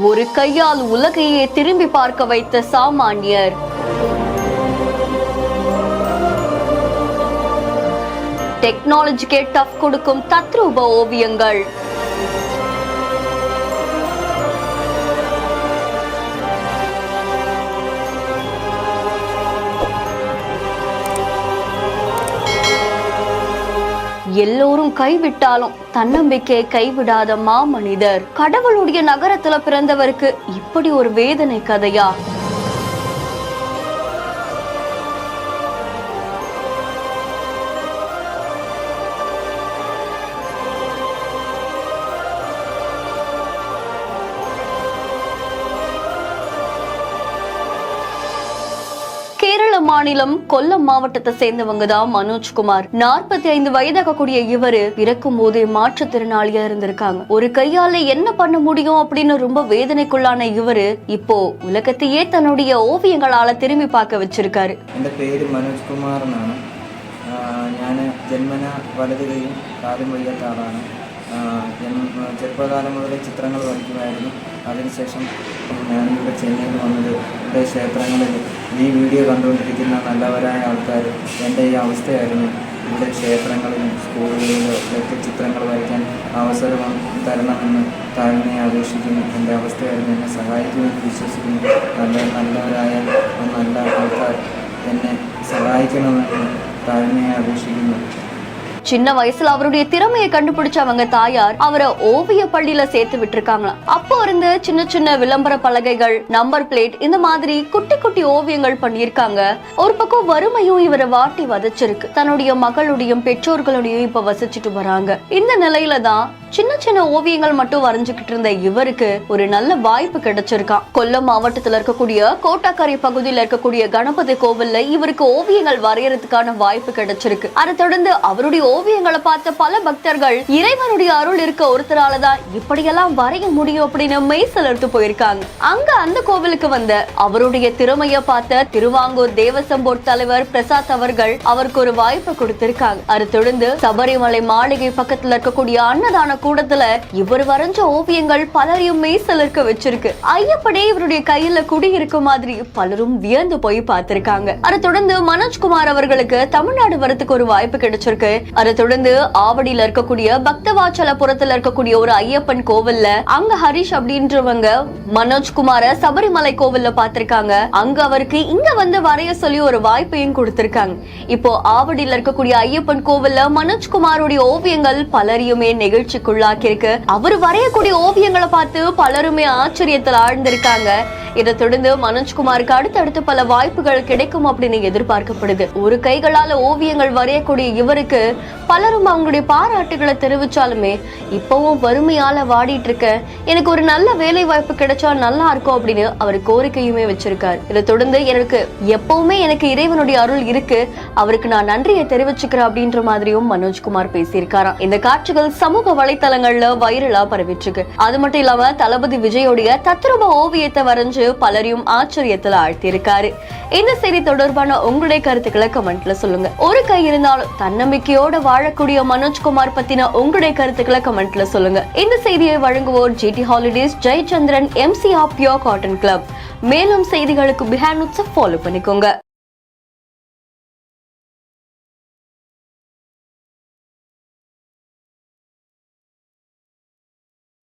ஒரு கையால் உலகையே திரும்பி பார்க்க வைத்த சாமானியர். டெக்னாலஜிக்கே டஃப் கொடுக்கும் தத்ரூப ஓவியங்கள். எல்லோரும் கைவிட்டாலும் தன்னம்பிக்கையை கைவிடாத மாமனிதர். கடவுளுடைய நகரத்துல பிறந்தவருக்கு இப்படி ஒரு வேதனை கதையா? கேரள மாநிலம் கொல்லம் மாவட்டத்தை சேர்ந்தவங்க தான் மனோஜ்குமார். 45 வயதாகக்கூடிய இவரு பிறக்கும் போதே மாற்றுத்திறனாளியா இருந்திருக்காங்க. ஒரு கையால என்ன பண்ண முடியும் அப்படின்னு ரொம்ப வேதனைக்குள்ளான இவரு இப்போ உலகத்தையே தன்னுடைய ஓவியங்களால திரும்பி பார்க்க வச்சிருக்காரு. എന്റെ പേര് മനോജ്കുമാർ എന്നാണ്. ഞാൻ ജന്മന വലത് കൈയും കാലും വയ്യാത്ത ആളാണ്. ചെറുപ്പകാലം മുതൽ ചിത്രങ്ങൾ വരയ്ക്കുമായിരുന്നു. അതിനുശേഷം ഞാനിവിടെ ചെന്നൈയിൽ വന്നത് ഇവിടെ ക്ഷേത്രങ്ങളിൽ ഈ വീഡിയോ കണ്ടുകൊണ്ടിരിക്കുന്ന നല്ലവരായ ആൾക്കാർ എൻ്റെ ഈ അവസ്ഥയായിരുന്നു. ഇവിടെ ക്ഷേത്രങ്ങളിലും സ്കൂളുകളിലും ഒക്കെ ചിത്രങ്ങൾ വരയ്ക്കാൻ അവസരം തരണമെന്ന് താഴ്മയെ അപേക്ഷിക്കുന്നു. എൻ്റെ അവസ്ഥയായിരുന്നു. എന്നെ സഹായിക്കുമെന്ന് വിശ്വസിക്കുന്നു. നല്ലവരായ നല്ല ആൾക്കാർ എന്നെ സഹായിക്കണമെന്ന് താഴ്മയെ അപേക്ഷിക്കുന്നു. சின்ன வயசுல அவருடைய திறமையை கண்டுபிடிச்சவங்க தாயார் அவரை ஓவிய பள்ளியில சேர்த்து விட்டுருக்காங்களாம். அப்போ இருந்து சின்ன சின்ன விளம்பர பலகைகள், நம்பர் பிளேட், இந்த மாதிரி குட்டி குட்டி ஓவியங்கள் பண்ணியிருக்காங்க. ஒரு பக்கம் வறுமையும் இவரை வாட்டி வதச்சிருக்கு. தன்னுடைய மகளுடைய பெற்றோர்களுடையும் இப்ப வசிச்சுட்டு வராங்க. இந்த நிலையில தான் சின்ன சின்ன ஓவியங்கள் மட்டும் வரைஞ்சுக்கிட்டு இருந்த இவருக்கு ஒரு நல்ல வாய்ப்பு கிடைச்சிருக்கான். கொல்லம் மாவட்டத்துல இருக்கக்கூடிய கோட்டாக்கரை பகுதியில் இருக்கக்கூடிய கணபதி கோவில்ல இவருக்கு ஓவியங்கள் வரையறதுக்கான வாய்ப்பு கிடைச்சிருக்கு. அதை தொடர்ந்து அவருடைய ஓவியங்களை பார்த்த பல பக்தர்கள் இறைவனுடைய அருள் இருக்க ஒருத்தராலதான் இப்படியெல்லாம் வரைய முடியும் அப்படின்னு மெய்சிலிர்த்து போயிருக்காங்க. அங்க அந்த கோவிலுக்கு வந்த அவருடைய திறமைய பார்த்த திருவாங்கூர் தேவசம்போர்ட் தலைவர் பிரசாத் அவர்கள் அவருக்கு ஒரு வாய்ப்பு கொடுத்திருக்காங்க. அதை தொடர்ந்து சபரிமலை மாளிகை பக்கத்துல இருக்கக்கூடிய அன்னதான கூடத்துல இவர் வரைஞ்ச ஓவியங்கள் பலரையும் மெய்சிலிர்க்க வச்சிருக்கு. ஐயப்பனே இவருடைய கையில குடி இருக்க மாதிரி பலரும் வியந்து போய் பார்த்திருக்காங்க. அதை தொடர்ந்து மனோஜ்குமார் அவர்களுக்கு தமிழ்நாடு வரத்துக்கு ஒரு வாய்ப்பு கிடைச்சிருக்கு. அதை தொடர்ந்து ஆவடியில இருக்கக்கூடிய பக்தவாச்சலபுரத்துல இருக்கக்கூடிய ஒரு ஐயப்பன் கோவில்ல அங்க ஹரிஷ் அப்படின்றவங்க மனோஜ்குமார சபரிமலை கோவில்ல பாத்திருக்காங்க. அங்க அவருக்கு இங்க வந்து வரைய சொல்லி ஒரு வாய்ப்பையும் கொடுத்திருக்காங்க. இப்போ ஆவடியில இருக்கக்கூடிய ஐயப்பன் கோவில்ல மனோஜ்குமாரோட ஓவியங்கள் பலரையுமே நிகழ்ச்சிக்குள்ளாக்கி இருக்கு. அவர் வரையக்கூடிய ஓவியங்களை பார்த்து பலருமே ஆச்சரியத்தில் ஆழ்ந்திருக்காங்க. இதை தொடர்ந்து மனோஜ்குமாருக்கு அடுத்தடுத்து பல வாய்ப்புகள் கிடைக்கும் அப்படின்னு எதிர்பார்க்கப்படுது. ஒரு கைகளால ஓவியங்கள் வரையக்கூடிய இவருக்கு பலரும் அவங்களுடைய பாராட்டுகளை தெரிவிச்சாலுமே இப்பவும் வறுமையால வாடிட்டு இருக்க, எனக்கு ஒரு நல்ல வேலை வாய்ப்பு கிடைச்சா நல்லா இருக்கும் அப்படின்னு அவர் கோரிக்கையுமே வச்சிருக்காரு. இதை தொடர்ந்து எனக்கு எப்பவுமே எனக்கு இறைவனுடைய அருள் இருக்கு, அவருக்கு நான் நன்றியை தெரிவிச்சுக்கிறேன் அப்படின்ற மாதிரியும் மனோஜ்குமார் பேசியிருக்காராம். இந்த காட்சிகள் சமூக வலைத்தளங்கள்ல வைரலா பரவிட்டு இருக்கு. அது மட்டும் இல்லாம தளபதி விஜயோடைய தத்ரூப ஓவியத்தை வரைஞ்சு பலரையும் ஆச்சரியத்துல ஆழ்த்தியிருக்காரு. இந்த செய்தி தொடர்பான உங்களுடைய கருத்துக்களை கமெண்ட்ல சொல்லுங்க. ஒரு கை இருந்தாலும் தன்னம்பிக்கையோட வாழக்கூடிய மனோஜ்குமார் பத்தின உங்களுடைய கருத்துக்களை கமெண்ட்ல சொல்லுங்க. இந்த செய்தியை வழங்குவோர் GT Holidays, Jayachandran, MCR pure cotton club. மேலும் செய்திகளுக்கு பிஹேண்ட் ஃபாலோ பண்ணிக்கோங்க.